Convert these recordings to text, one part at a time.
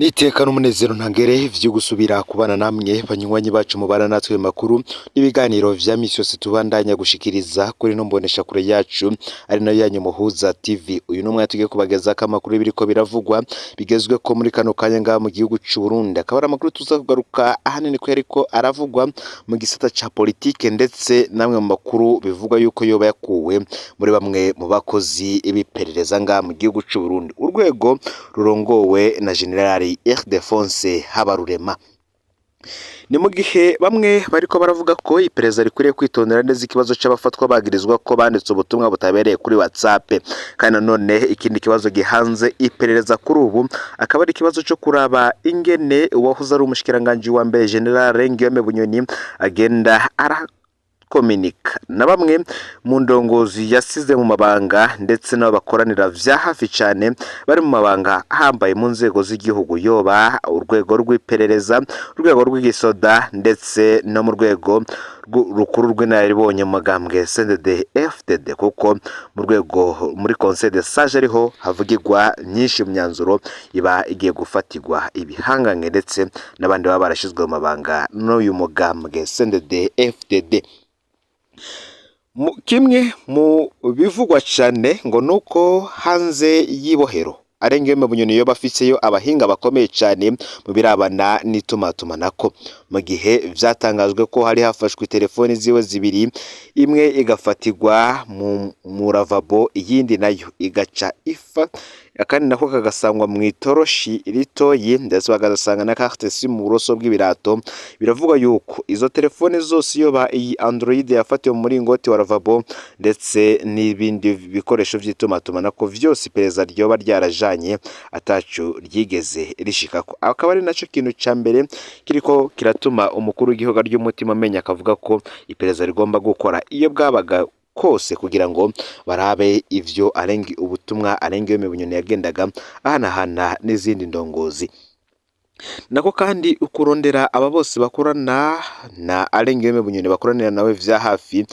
Niteka n'umunezero ntangere vyo gusubira kubana namwe banywanyi bacu mubana natwe makuru n'ibiganiro vya misi yose tubandanya gushikiriza kuri no mbonesha kure yacu ari nayo yanyu Muhuza TV. Uyu numwe yatugiye kubagezako amakuru biriko biravugwa bigezwe ko muri kano kanya ngaha mu gihugu c'u Burundi. Akaba ari amakuru tuza kugaruka ahanini ko yariko aravugwa mu gisata ca politike ndetse namwe mu makuru bivugwa yuko yoba yakuwe muri bamwe mu bakozi iperereza ngaha mu gihugu c'u Burundi. Urwego rurongowe na General Ildefonse Habarurema. Ni mu gihe bamwe bariko baravuga ko iperereza rikwiye kwitondera neza ikibazo c'abafatwa bagirizwa ko banditse ubutumwa butabereye kuri WhatsApp. Kandi none ikindi kibazo gihanze iperereza kuri ubu akaba ari ikibazo cyo kuraba ingene uwahoze ari umushikiranganje wa mbere General Bunyoni agenda kominika na bamwe mu ndongozi yasize mu mabanga ndetse nabo bakoranira vya hafi cyane bari mu mabanga ahambaye mu nzego z'igihugu, yoba urwego rw'iperereza, urwego rw'igisoda ndetse no mu rwego rukuru rw'inaribonye mu magambwe CNDD FDD, kuko mu rwego muri conseil de sage ariho havugirwa nyinshi myanzuro iba igiye gufatirwa ibihangange ndetse n'abandi baba barashizwe mu mabanga n'uyu mugambwe CNDD FDD. Kimwe mu bivugwa cyane ngo nuko hanze y'ibohero Bunyoni yo bafiteyo abahinga bakomeye cyane mu birabana n'itumatumanako, mu gihe vyatangajwe ko hari hafashwe telefoni ziwe zibiri, imwe igafatirwa mu ravabo iyindi nayo igaca ifa, akandi nako kagasangwa mu itoroshi ritoyi ndetse bagasanga na carte SIM mu buroso bw'ibirato. Biravuga yuko izo telefone zose yoba iyi Android yafatiwe muri ngoti wa ravabo ndetse n'ibindi bikoresho vy'itumatumanako vyose iperereza ryoba ryarajanye atacu ryigeze rishikako. Akaba ari naco kintu ca mbere kiriko kiratuma umukuru w'igihugu ry'umutima amenya akavuga ko iperereza rigomba gukora iyo bwabaga kose kugira ngo barabe ivyo ubutumwa Bunyoni yagendaga ahanahana n'izindi ndongozi. Nako kandi ukurondera aba bose bakorana na Bunyoni bakoranira nawe vya hafi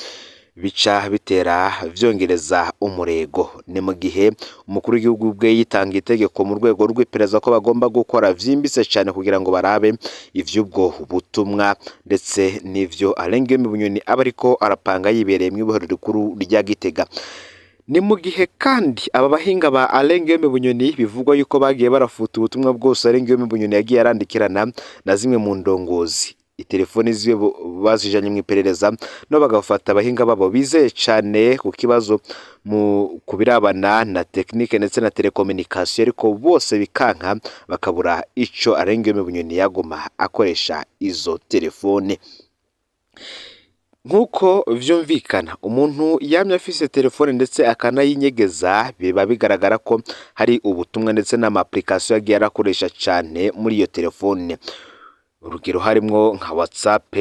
bica bitera vyongereza umurego. Ni mu gihe umukuru w'igihugu bwe yitanga itegeko mu rwego rw'iperereza ko bagomba gukora vyimbitse cyane kugira ngo barabe ivy'ubwo butumwa ndetse n'ivyo Bunyoni aba ariko arapanga yibereye mu ibohero rikuru rya Gitega. Ni mu gihe kandi aba bahinga ba Bunyoni bivugwa yuko bagiye barafuta ubutumwa bwose Bunyoni yagiye arandikirana na zimwe mu ndongozi. Telefoni ziwe bazijanye mu iperereza no bagafata abahinga babo bizeye cyane ku kibazo mu kubirabana na technique ndetse na telecommunication, ariko bose bikanka bakabura ico Bunyoni yagoma akoresha izo telefone. Nkuko vyumvikana umuntu yamye afise telefone ndetse akanayinyegeza, biba bigaragara ko hari ubutumwa ndetse n'ama application yagiye arakoresha cyane muri iyo telefone. Urugero harimwo nka WhatsApp,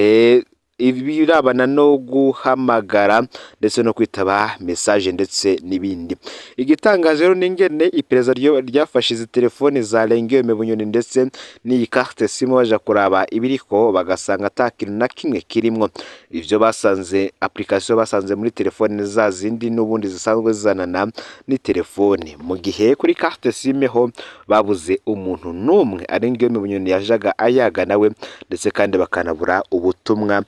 ibirabana no guhamagara ndetse no kwitaba message ndetse n'ibindi. Igitangaje rero n'ingene iperereza ryafashe izi telefoni za Bunyoni ndetse n'iyi carte SIM baja kuraba ibiriko bagasanga atakintu na kimwe kirimwo. Ivyo basanze application basanze muri telefoni za zindi n'ubundi zisanzwe zizanana ni telefoni, mu gihe kuri carte SIM ho babuze umuntu numwe Bunyoni yajaga ayaga nawe ndetse kandi bakanabura ubutumwa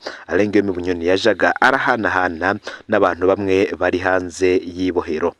Bunyoni yajaga arahanahana n'abantu bamwe bari hanze y'ibohero.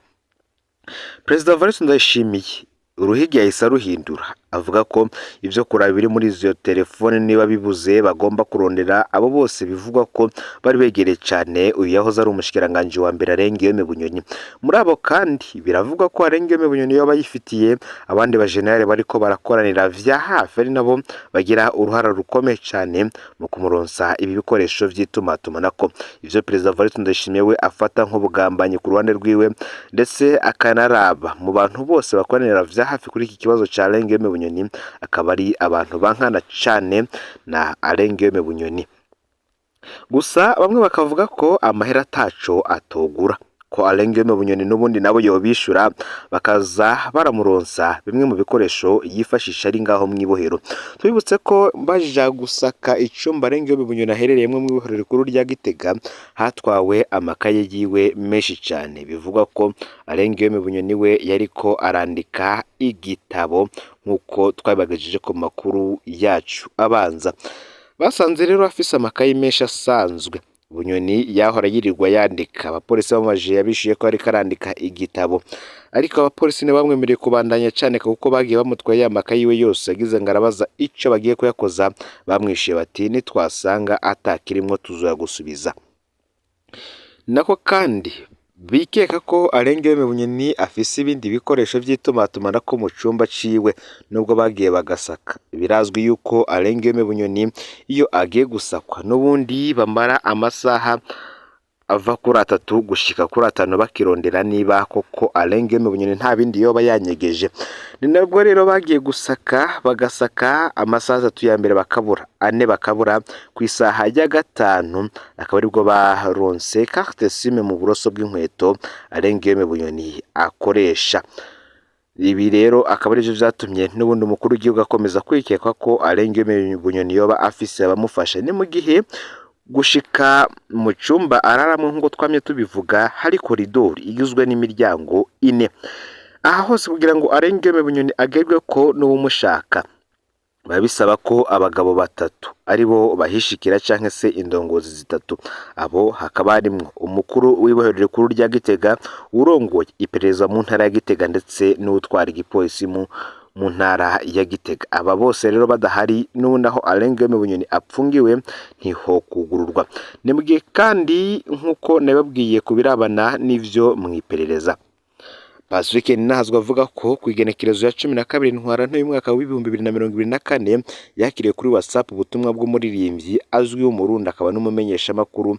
President Evariste Ndayishimiye uruhigi yahise ruhindura, avuga ko ivyo kuraba biri muri izo telefone niba bibuze bagomba kurondera abo bose bivugwa ko bari begereye cyane uyu yahoze ari umushikiranganje wa mbere Bunyoni. Muri abo kandi biravugwa ko Bunyoni yoba yifitiye abandi ba general bariko barakoranira vya hafi, ari nabo bagira uruhara rukomeye cyane mu kumuronsa ibi bikoresho vy'itumatumanako. Ivyo President Evariste Ndayishimiye we afata nk'ubugambanyi ku ruhande rwiwe ndetse akanaraba mu bantu bose bakoranira vya hafi kuri iki kibazo ca Bunyoni akaba ari abantu bankana cyane na Bunyoni. Gusa bamwe bakavuga ko amahera ataco atogura, ko Alengeme Bunyoni n'ubundi nabo yobishura bakaza baramuronsa bimwe mu bikoresho yifashisha ari ngaho mwibohero. Tubibutse ko baja gusaka icumba Alengeme Bunyoni aherereyemo mwibohero rikuru rya Gitega hatwawe amakaye yiwe menshi cyane. Bivugwa ko Alengeme Bunyoni we yariko arandika igitabo nkuko twabagajije ku makuru yacu abanza. Basanze rero afise amakaye menshi asanzwe. Bunyoni yahora yirirwa yandika. Abapolisi bamaje yabishiye ko ariko arandika igitabo, ariko abapolisi ne bamwemereye kubandanya cyane kuko bagiye bamutwaye amakaye yiwe yose. Yagize ngo arabaza ico bagiye kuyakoza, bamwishiye bati nitwasanga atakirimwo tuzoyagusubiza. Nako kandi bikeka ko Alengeme Bunyoni afise ibindi bikoresho vy'itumatumana mu cumba ciwe nubwo bagiye bagasaka. Birazwi yuko Alengeme Bunyoni iyo agiye gusakwa n'ubundi bamara amasaha ava kuri 3 gushika kuri 5 bakirondera niba koko Alengeme Bunyoni nta bindi yoba yanyegeje. Ni nabwo rero bagiye gusaka bagasaka amasaha 3 ya mbere bakabura, 4 bakabura, ku isaha ya 5 akaba aribwo baronse carte SIM mu buroso bw'inkweto Alengeme Bunyoni akoresha. Ibi rero akaba arivyo vyatumye n'ubundi umukuru w'igihugu akomeza kwikekwa ko Alengeme Bunyoni yoba afise abamufasha. Ni mu gihe gushika mu cumba araramwe nkuko twamye tubivuga hari koridori igizwe n'imiryango 4. Aha hose kugira ngo Alengeme Bunyoni agerwe ko n'ubumushaka babisaba ko abagabo 3 aribo bahishikira canke se indongozi 3. Abo hakaba harimwo umukuru w'ibohero rikuru rya Gitega, urongoye iperereza mu ntara ya Gitega ndetse n'utwara igipolisi mu ntara ya Gitega. Aba bose rero badahari n'unaho Alengeme Bunyoni apfungiwe ntiho kugururwa. Nimbwiye kandi nkuko nababwiye kubirabana n'ivyo mu iperereza. Pacifique NININAHAZWE avuga ko kwigenekerezo ya 12 ntwarante y'umwaka wa 2024 yakiriye kuri WhatsApp ubutumwa bw'umuririmbyi azwi w'umurundi akaba n'umumenyesha makuru.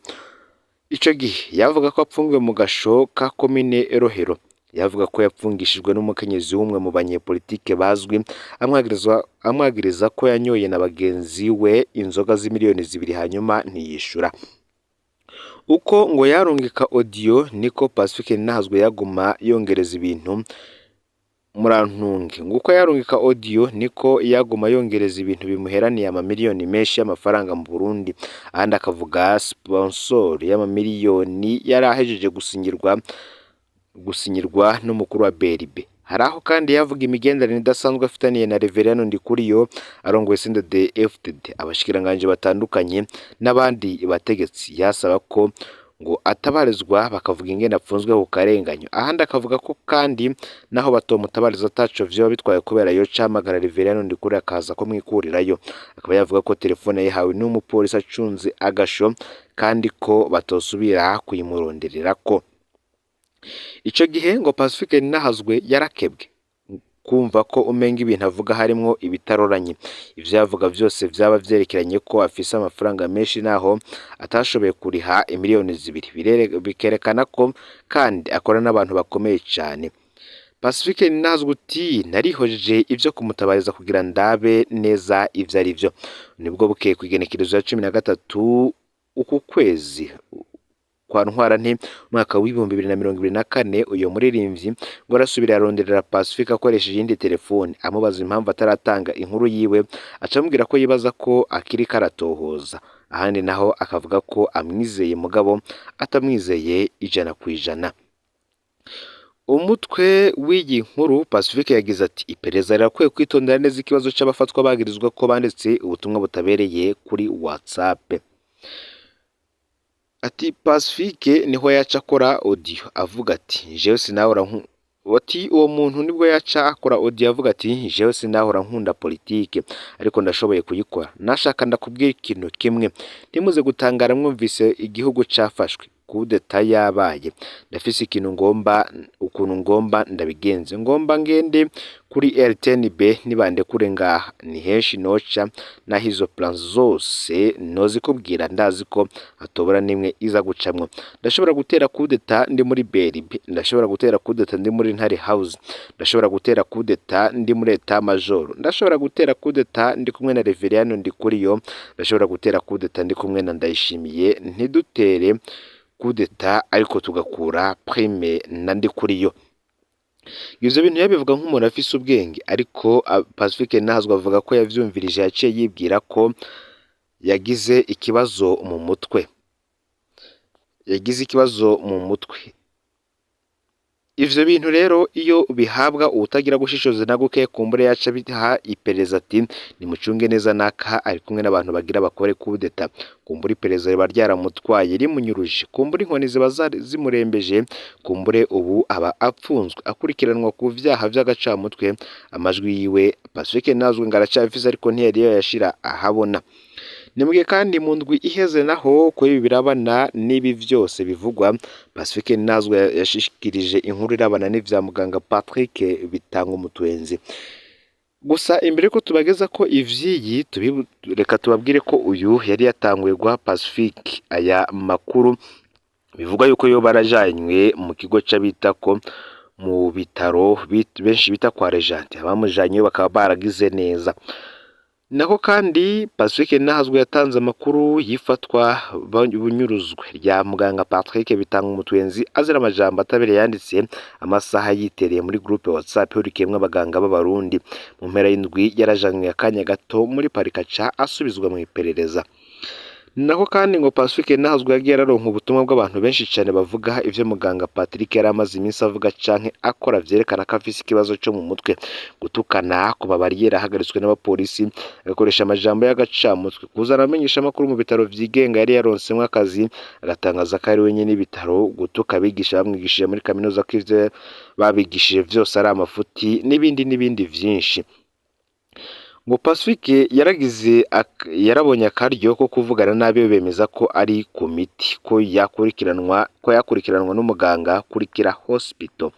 Ico gihe yavuga ko apfungiwe mu gasho ka komine Rohero. Yavuga ko yapfungishijwe n'umukenyezi w'umwe mu banyepolitike bazwi, amwagiriza ko yanyoye na bagenzi we inzoga z'imiliyoni 2 hanyuma ntiyishura. Uko ngo yarungika audio niko Pacifique NININAHAZWE yaguma yongereza ibintu murantunge. Nguko yarungika audio niko yaguma yongereza ibintu bimuheraniye amamiliyoni menshi y'amafaranga mu Burundi. Ahandi akavuga sponsor y'amamiliyoni yarahejeje gusinyirwa n'umukuru wa BRB. Haraho kandi yavuga imigenderanire idasanzwe afitaniye na Reverend Ndikuriyo arongoye CNDD-FDD, abashikiranganje batandukanye n'abandi bategetsi. Yasaba ko ngo atabarizwa bakavuga ingene apfunzwe ku karenganyo. Ahandi akavuga ko kandi naho batomutabariza ataco vyo bitwaye kubera yo camagara Reverend Ndikuriyo akaza ko mwikurirayo. Akaba yavuga ko telefone yahawe n'umupolisi acunze agasho kandi ko batosubira kuyimuronderera ko. Ico gihe ngo Pacifique NININAHAZWE yarakebwe kumva ko umenga ibintu avuga harimwo ibitaroranye. Ivyo yavuga vyose vyaba vyerekeranye ko afise amafaranga menshi naho atashoboye kuriha imiliyoni 2. Bikerekana ko kandi akora n'abantu bakomeye cyane. Pacifique NININAHAZWE uti narihojeje ivyo kumutabariza kugira ndabe neza ivyo ari vyo. Nibwo bukeye kwigenekerezo ya 13 uku kwezi kwa ntwarante mwaka wa 2024 uyo muririmbyi ngo arasubira aronderera Pacifique akoresheje indi telefone amubaza impamvu ataratanga inkuru yiwe, acamubwira ko yibaza ko akiri karatohoza. Ahandi naho akavuga ko amwizeye mugabo atamwizeye 100%. Umutwe w'iyi nkuru Pacifique yagize ati iperereza rirakwiye kwitondera neza ikibazo c'abafatwa bagirizwa ko banditse ubutumwa butabereye kuri WhatsApp. Ati Pacifique niho yaca akora audio avuga ati jewe sinahora uwo muntu nibwo yaca akora audio avuga ati jewe sinahora nkunda politike ariko ndashoboye kuyikora. Nashaka ndakubwira ikintu kimwe, ntimuze gutangara mwumvise igihugu cafashwe kudeta yabaye. Ndafise ikintu ukuntu ngomba ndabigenze. Ngomba ngende kuri RTNB nibande kure ngaha ni henshi noca na hizo plans zose nozi kubwira ndazi ko atobora nimwe iza gucamwo. Ndashobora gutera kudeta ndi muri BRB, ndashobora gutera kudeta ndi muri Ntare House, ndashobora gutera kudeta ndi muri Etat Major, ndashobora gutera kudeta ndi kumwe na Reverend Ndikuriyo, ndashobora gutera kudeta ndi kumwe na Ndayishimiye. Ntidutere kudeta ariko tugakura prime nandi kuri yo. Ivyo bintu yabivuga nk'umuntu afise ubwenge, ariko Pacifique Ninahazwe avuga ko yavyumvirije yaciye yibwira ko yagize ikibazo mu mutwe. Ivyo bintu rero iyo bihabwa ubutagira gushishoza na guke kumbure yaca biha iperereza ati nimucunge neza naka ari kumwe n'abantu bagira bakore kudeta, kumbure iperereza riba ryaramutwaye rimunyuruje, kumbure inkoni ziba zimurembeje, kumbure ubu aba apfunzwe akurikiranwa ku vyaha vy'agacamutwe. Amajwi yiwe Pacifique Ninahazwe ngo aracafise ariko ntiyari yashira ahabona. Nimugihe kandi mu ndwi iheze naho ko ibi birabana n'ibi vyose bivugwa, Pacifique Ninahazwe yashikirije inkuru irabana n'ivya muganga Patrick bitanga umutwenzi. Gusa imbere ko tubageza ko ivyiyi reka tubabwire ko uyu yari yatanguye guha Pacifique aya makuru bivuga yuko yo barajanywe mu kigo c'abita ko mu bitaro benshi bita kwa Regente, abamujanye bakaba baragize neza. Nako kandi Pacifique Ninahazwe yatanze amakuru yifatwa bunyuruzwe rya muganga Patrick bitanga umutwenzi azira amajambo atabere yanditse amasaha yitereye muri groupe WhatsApp urikemwe abaganga b'abarundi. Mu mpera y'indwi yarajanywe akanya gato muri parikaca asubizwa mu iperereza. Nako kandi ngo Pacifique Ninahazwe yagiye araronka ubutumwa bw'abantu benshi cyane bavuga ivyo muganga Patrick yari amaze iminsi avuga canke akora vyerekana ko afise ikibazo cyo mu mutwe, gutukana ku babariyeri ahagaritswe n'abapolisi, agakoresha amajambo y'agacamutwe, kuzana amenyesha amakuru mu bitaro vyigenga yari yaronsemwe akazi, agatangaza ko ari wenyine n'ibitaro, gutuka abigisha bamwigishije muri kaminuza ko ivyo babigishije vyose ari amafuti n'ibindi vyinshi. Ngo Pacifique yarabonye akaryo ko kuvugana nabi bemeza ko ari ku miti, ko yakurikiranwa n'umuganga kurikira hospital.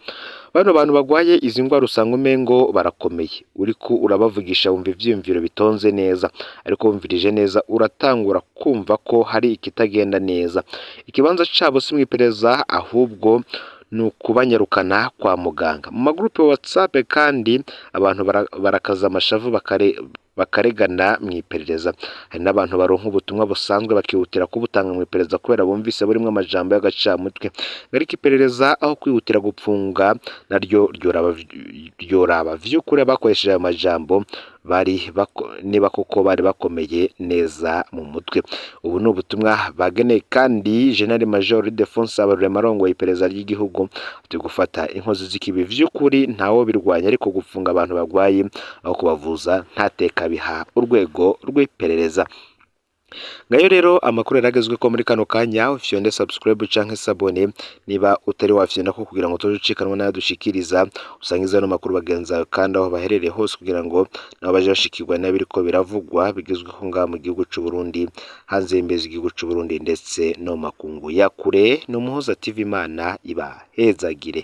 Bano bantu bagwaye izi ngwara usanga umengo barakomeye, uriko urabavugisha wumva ivyiyumviro bitonze neza, ariko wumvirije neza uratangura kumva ko hari ikitagenda neza. Ikibanza cabo si mwiperereza ahubwo nukubanyarukana kwa muganga. Mu magroupe WhatsApp kandi abantu barakaza amashavu bakaregana mu iperereza. Hari n'abantu baronka ubutumwa busanzwe bakihutira kubutanga mu iperereza kubera bumvise burimo amajambo y'agacamutwe. Ariko iperereza aho kwihutira gupfunga naryo ryoraba vy'ukuri bakoresheje ayo majambo niba koko bari bakomeye neza mu mutwe. Ubu ni ubutumwa bageneye kandi General Major Defonse Abaruremarongo iperereza ry'igihugu ati gufata inkozi z'ikibi vy'ukuri ntawo birwanya, ariko gufunga abantu bagwaye aho kubavuza ntateka biha urwego rw'iperereza. Ngayo rero amakuru yaragezwe ko muri kano kanya ufyonde subscribe canke sabone niba utari wafyenda ko kugira ngo tujucikanwe nayo dushikiriza usangiza no makuru bagenza kandi aho baherereye hose kugira ngo nabo baje bashikirwa n'abiriko biravugwa bigezweho nga mu gihugu c'u Burundi, hanze imbezi igihugu c'u Burundi ndetse no makungu ya kure. No Muhoza TV Imana ibahezagire.